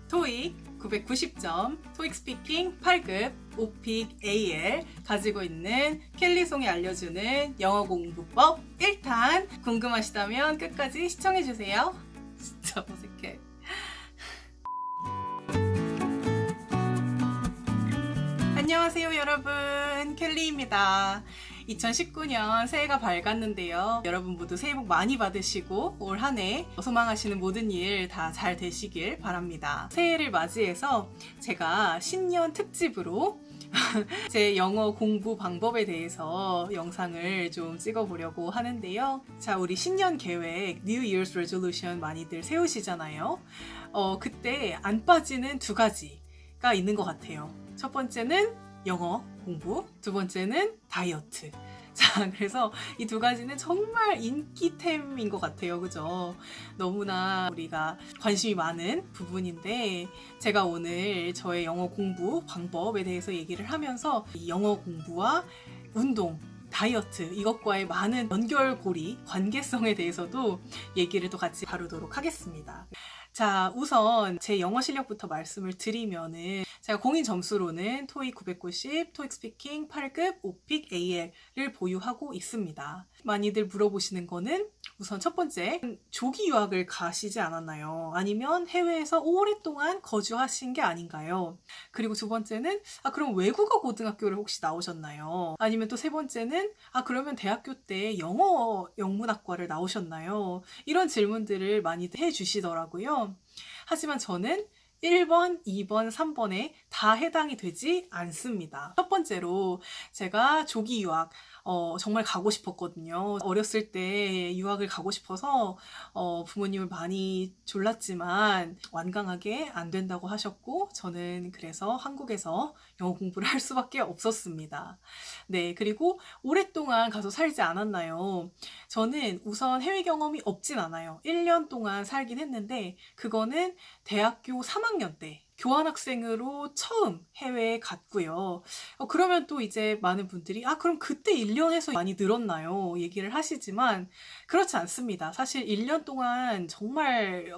토익 990점, 토익 스피킹 8급, 오픽 AL 가지고 있는 켈리송이 알려주는 영어 공부법 1탄 궁금하시다면 끝까지 시청해주세요. 진짜 어색해. 안녕하세요 여러분, 켈리입니다. 2019년 새해가 밝았는데요. 여러분 모두 새해 복 많이 받으시고 올 한 해 소망하시는 모든 일 다 잘 되시길 바랍니다. 새해를 맞이해서 제가 신년 특집으로 제 영어 공부 방법에 대해서 영상을 좀 찍어보려고 하는데요. 자, 우리 신년 계획, New Year's Resolution 많이들 세우시잖아요. 그때 안 빠지는 두 가지가 있는 것 같아요. 첫 번째는 영어 공부, 두 번째는 다이어트. 자, 그래서 이 두 가지는 정말 인기템인 것 같아요. 그죠? 너무나 우리가 관심이 많은 부분인데, 제가 오늘 저의 영어 공부 방법에 대해서 얘기를 하면서 이 영어 공부와 운동, 다이어트, 이것과의 많은 연결고리, 관계성에 대해서도 얘기를 또 같이 다루도록 하겠습니다. 자, 우선 제 영어 실력부터 말씀을 드리면은 제가 공인 점수로는 토익 990, 토익 스피킹 8급, 오픽 AL을 보유하고 있습니다. 많이들 물어보시는 거는 우선 첫 번째, 조기 유학을 가시지 않았나요? 아니면 해외에서 오랫동안 거주하신 게 아닌가요? 그리고 두 번째는 그럼 외국어 고등학교를 혹시 나오셨나요? 아니면 또 세 번째는 그러면 대학교 때 영어 영문학과를 나오셨나요? 이런 질문들을 많이 해주시더라고요. 하지만 저는 1번, 2번, 3번에 다 해당이 되지 않습니다. 첫 번째로 제가 조기 유학 정말 가고 싶었거든요. 어렸을 때 유학을 가고 싶어서 부모님을 많이 졸랐지만 완강하게 안 된다고 하셨고, 저는 그래서 한국에서 영어 공부를 할 수밖에 없었습니다. 네, 그리고 오랫동안 가서 살지 않았나요? 저는 우선 해외 경험이 없진 않아요. 1년 동안 살긴 했는데 그거는 대학교 3학년 때 교환학생으로 처음 해외에 갔고요. 그러면 또 이제 많은 분들이 그럼 그때 1년 해서 많이 늘었나요? 얘기를 하시지만 그렇지 않습니다. 사실 1년 동안 정말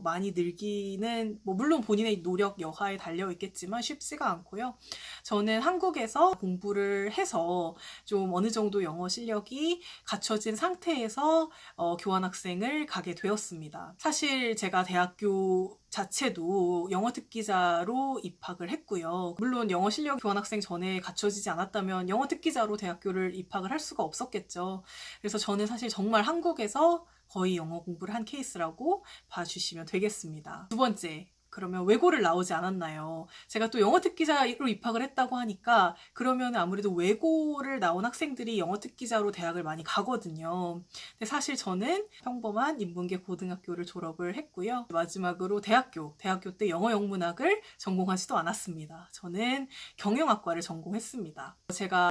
많이 늘기는 물론 본인의 노력 여하에 달려 있겠지만 쉽지가 않고요. 저는 한국에서 공부를 해서 좀 어느 정도 영어 실력이 갖춰진 상태에서 교환학생을 가게 되었습니다. 사실 제가 대학교 자체도 영어 특기자로 입학을 했고요. 물론 영어 실력 교환학생 전에 갖춰지지 않았다면 영어 특기자로 대학교를 입학을 할 수가 없었겠죠. 그래서 저는 사실 정말 한국에서 거의 영어 공부를 한 케이스라고 봐주시면 되겠습니다. 두 번째, 그러면 외고를 나오지 않았나요? 제가 또 영어 특기자로 입학을 했다고 하니까 그러면 아무래도 외고를 나온 학생들이 영어 특기자로 대학을 많이 가거든요. 근데 사실 저는 평범한 인문계 고등학교를 졸업을 했고요. 마지막으로 대학교 때 영어 영문학을 전공하지도 않았습니다. 저는 경영학과를 전공했습니다. 제가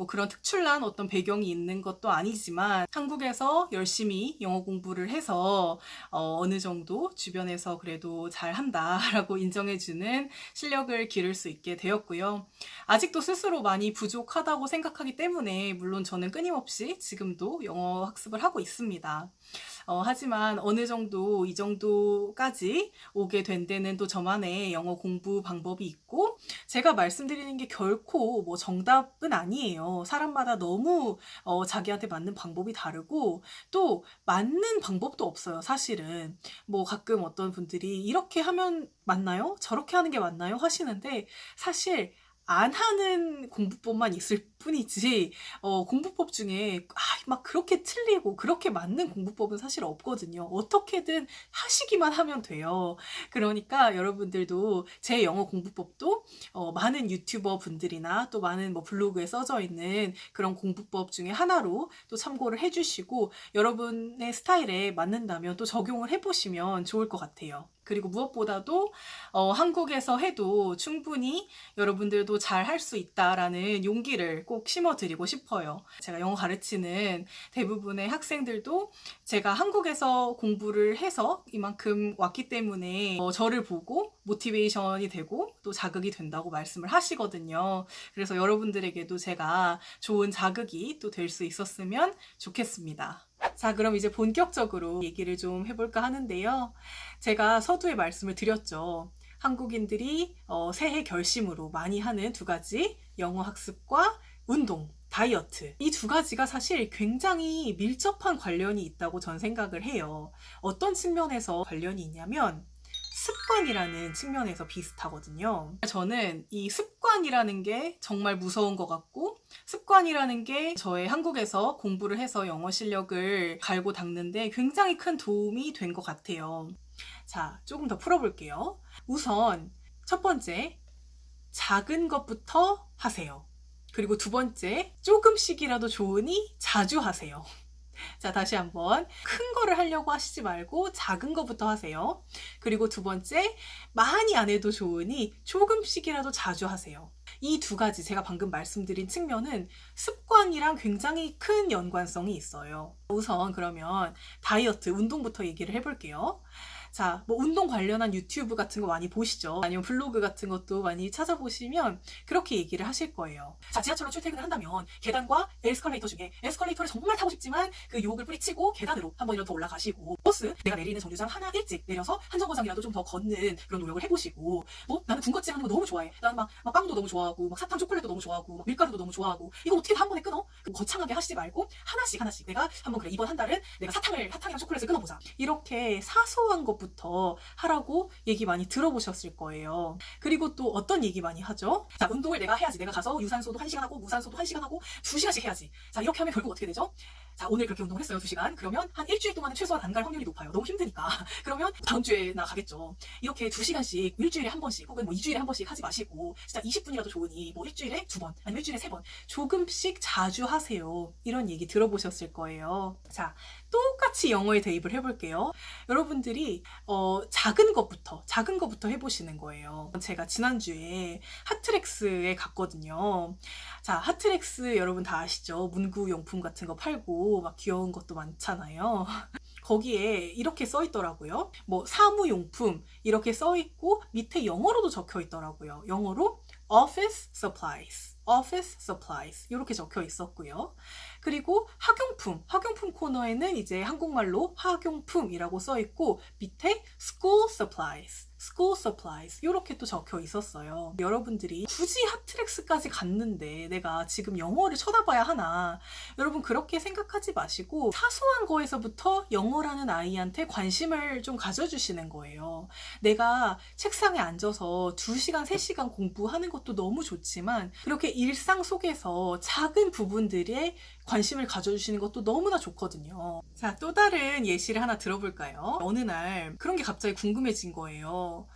그런 특출난 어떤 배경이 있는 것도 아니지만 한국에서 열심히 영어 공부를 해서 어느 정도 주변에서 그래도 잘한다 라고 인정해주는 실력을 기를 수 있게 되었고요. 아직도 스스로 많이 부족하다고 생각하기 때문에 물론 저는 끊임없이 지금도 영어 학습을 하고 있습니다. 하지만 어느 정도 이 정도까지 오게 된 데는 또 저만의 영어 공부 방법이 있고, 제가 말씀드리는 게 결코 정답은 아니에요. 사람마다 너무 자기한테 맞는 방법이 다르고 또 맞는 방법도 없어요. 사실은 가끔 어떤 분들이 이렇게 하면 맞나요? 저렇게 하는 게 맞나요? 하시는데 사실 안 하는 공부법만 있을 뿐이지 공부법 중에 막 그렇게 틀리고 그렇게 맞는 공부법은 사실 없거든요. 어떻게든 하시기만 하면 돼요. 그러니까 여러분들도 제 영어 공부법도 많은 유튜버 분들이나 또 많은 블로그에 써져 있는 그런 공부법 중에 하나로 또 참고를 해주시고 여러분의 스타일에 맞는다면 또 적용을 해보시면 좋을 것 같아요. 그리고 무엇보다도 한국에서 해도 충분히 여러분들도 잘 할 수 있다라는 용기를 꼭 심어드리고 싶어요. 제가 영어 가르치는 대부분의 학생들도 제가 한국에서 공부를 해서 이만큼 왔기 때문에 저를 보고 모티베이션이 되고 또 자극이 된다고 말씀을 하시거든요. 그래서 여러분들에게도 제가 좋은 자극이 또 될 수 있었으면 좋겠습니다. 자, 그럼 이제 본격적으로 얘기를 좀 해볼까 하는데요. 제가 서두에 말씀을 드렸죠. 한국인들이 새해 결심으로 많이 하는 두 가지, 영어 학습과 운동, 다이어트. 이 두 가지가 사실 굉장히 밀접한 관련이 있다고 전 생각을 해요. 어떤 측면에서 관련이 있냐면 습관이라는 측면에서 비슷하거든요. 저는 이 습관이라는 게 정말 무서운 것 같고, 습관이라는 게 저의 한국에서 공부를 해서 영어 실력을 갈고 닦는데 굉장히 큰 도움이 된 것 같아요. 자, 조금 더 풀어볼게요. 우선 첫 번째, 작은 것부터 하세요. 그리고 두 번째, 조금씩이라도 좋으니 자주 하세요. 자, 다시 한번. 큰 거를 하려고 하시지 말고 작은 거부터 하세요. 그리고 두 번째, 많이 안 해도 좋으니 조금씩이라도 자주 하세요. 이 두 가지 제가 방금 말씀드린 측면은 습관이랑 굉장히 큰 연관성이 있어요. 우선 그러면 다이어트, 운동부터 얘기를 해볼게요. 자, 뭐 운동 관련한 유튜브 같은 거 많이 보시죠? 아니면 블로그 같은 것도 많이 찾아보시면 그렇게 얘기를 하실 거예요. 자, 지하철로 출퇴근을 한다면 계단과 에스컬레이터 중에 에스컬레이터를 정말 타고 싶지만 그 유혹을 뿌리치고 계단으로 한 번이라도 더 올라가시고, 버스 내가 내리는 정류장 하나 일찍 내려서 한 정거장이라도 좀 더 걷는 그런 노력을 해보시고, 뭐 나는 군것질 하는 거 너무 좋아해. 나는 막 빵도 너무 좋아하고 막 사탕 초콜릿도 너무 좋아하고 막 밀가루도 너무 좋아하고, 이거 어떻게 다 한 번에 끊어? 거창하게 하시지 말고 하나씩 내가 한번, 그래 이번 한 달은 내가 사탕이랑 초콜릿을 끊어보자. 이렇게 사소한 것부터 하라고 얘기 많이 들어보셨을 거예요. 그리고 또 어떤 얘기 많이 하죠? 자, 운동을 내가 해야지. 내가 가서 유산소도 1시간 하고 무산소도 1시간 하고 2시간씩 해야지. 자, 이렇게 하면 결국 어떻게 되죠? 자, 오늘 그렇게 운동을 했어요. 2시간. 그러면 한 일주일 동안은 최소한 안 갈 확률이 높아요. 너무 힘드니까. 그러면 다음 주에 나 가겠죠. 이렇게 2시간씩 일주일에 한 번씩 혹은 뭐 2주일에 한 번씩 하지 마시고, 진짜 20분이라도 좋으니 뭐 일주일에 2번 아니면 일주일에 3번 조금씩 자주 하세요. 이런 얘기 들어보셨을 거예요. 자, 똑같이 영어에 대입을 해볼게요. 여러분들이 작은 것부터 해보시는 거예요. 제가 지난주에 하트렉스에 갔거든요. 자, 하트렉스 여러분 다 아시죠? 문구용품 같은 거 팔고 막 귀여운 것도 많잖아요. 거기에 이렇게 써 있더라고요. 뭐 사무용품 이렇게 써 있고 밑에 영어로도 적혀 있더라고요. 영어로 office supplies 이렇게 적혀 있었고요. 그리고 학용품 코너에는 이제 한국말로 학용품이라고 써 있고, 밑에 school supplies 이렇게 또 적혀 있었어요. 여러분들이 굳이 하트렉스까지 갔는데 내가 지금 영어를 쳐다봐야 하나? 여러분 그렇게 생각하지 마시고 사소한 거에서부터 영어라는 아이한테 관심을 좀 가져주시는 거예요. 내가 책상에 앉아서 2시간, 3시간 공부하는 것도 너무 좋지만 그렇게 일상 속에서 작은 부분들에 관심을 가져주시는 것도 너무나 좋거든요. 자, 또 다른 예시를 하나 들어볼까요? 어느 날 그런 게 갑자기 궁금해진 거예요.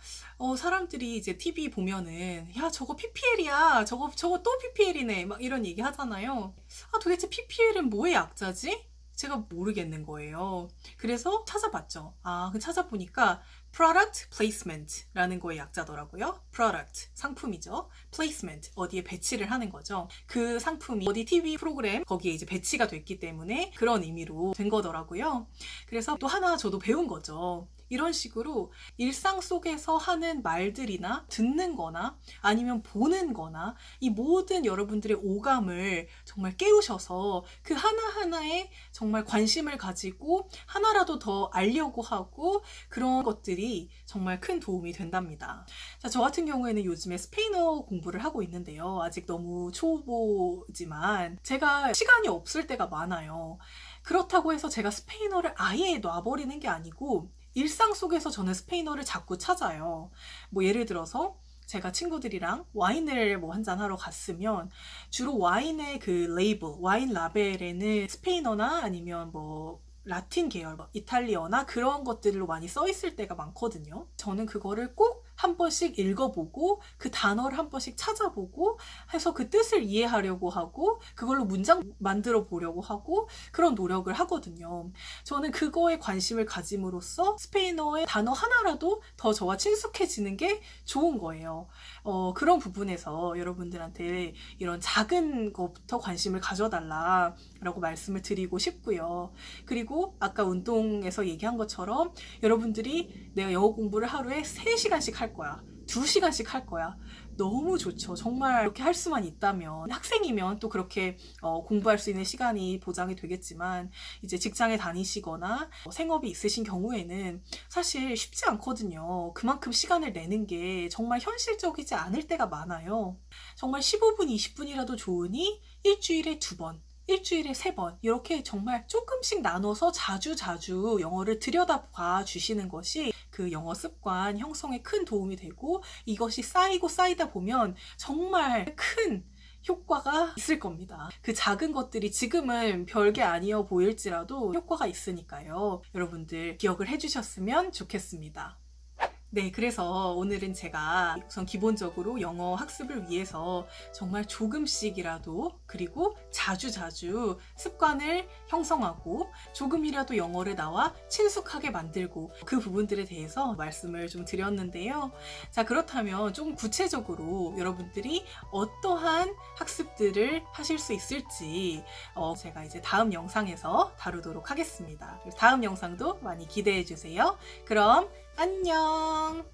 사람들이 이제 TV 보면은 야, 저거 PPL이야. 저거 또 PPL이네. 막 이런 얘기 하잖아요. 아, 도대체 PPL은 뭐의 약자지? 제가 모르겠는 거예요. 그래서 찾아봤죠. 찾아보니까 product placement라는 거의 약자더라고요. product, 상품이죠. placement, 어디에 배치를 하는 거죠. 그 상품이 어디 TV 프로그램 거기에 이제 배치가 됐기 때문에 그런 의미로 된 거더라고요. 그래서 또 하나 저도 배운 거죠. 이런 식으로 일상 속에서 하는 말들이나 듣는 거나 아니면 보는 거나 이 모든 여러분들의 오감을 정말 깨우셔서 그 하나하나에 정말 관심을 가지고 하나라도 더 알려고 하고, 그런 것들이 정말 큰 도움이 된답니다. 자, 저 같은 경우에는 요즘에 스페인어 공부를 하고 있는데요. 아직 너무 초보지만 제가 시간이 없을 때가 많아요. 그렇다고 해서 제가 스페인어를 아예 놔버리는 게 아니고 일상 속에서 저는 스페인어를 자꾸 찾아요. 뭐 예를 들어서 제가 친구들이랑 와인을 뭐 한잔 하러 갔으면 주로 와인의 그 레이블, 와인 라벨에는 스페인어나 아니면 뭐 라틴 계열, 이탈리어나 그런 것들로 많이 써 있을 때가 많거든요. 저는 그거를 꼭 한 번씩 읽어보고 그 단어를 한 번씩 찾아보고 해서 그 뜻을 이해하려고 하고 그걸로 문장 만들어 보려고 하고 그런 노력을 하거든요. 저는 그거에 관심을 가짐으로써 스페인어의 단어 하나라도 더 저와 친숙해지는 게 좋은 거예요. 그런 부분에서 여러분들한테 이런 작은 것부터 관심을 가져달라라고 말씀을 드리고 싶고요. 그리고 아까 운동에서 얘기한 것처럼 여러분들이 내가 영어 공부를 하루에 3시간씩 할 거야. 2시간씩 할 거야. 너무 좋죠. 정말 그렇게 할 수만 있다면. 학생이면 또 그렇게 공부할 수 있는 시간이 보장이 되겠지만 이제 직장에 다니시거나 생업이 있으신 경우에는 사실 쉽지 않거든요. 그만큼 시간을 내는 게 정말 현실적이지 않을 때가 많아요. 정말 15분, 20분이라도 좋으니 일주일에 2번, 일주일에 3번 이렇게 정말 조금씩 나눠서 자주 영어를 들여다봐 주시는 것이 그 영어 습관 형성에 큰 도움이 되고, 이것이 쌓이고 쌓이다 보면 정말 큰 효과가 있을 겁니다. 그 작은 것들이 지금은 별게 아니어 보일지라도 효과가 있으니까요. 여러분들 기억을 해주셨으면 좋겠습니다. 네, 그래서 오늘은 제가 우선 기본적으로 영어 학습을 위해서 정말 조금씩이라도, 그리고 자주 습관을 형성하고 조금이라도 영어를 나와 친숙하게 만들고, 그 부분들에 대해서 말씀을 좀 드렸는데요. 자, 그렇다면 좀 구체적으로 여러분들이 어떠한 학습들을 하실 수 있을지 제가 이제 다음 영상에서 다루도록 하겠습니다. 다음 영상도 많이 기대해 주세요. 그럼 안녕!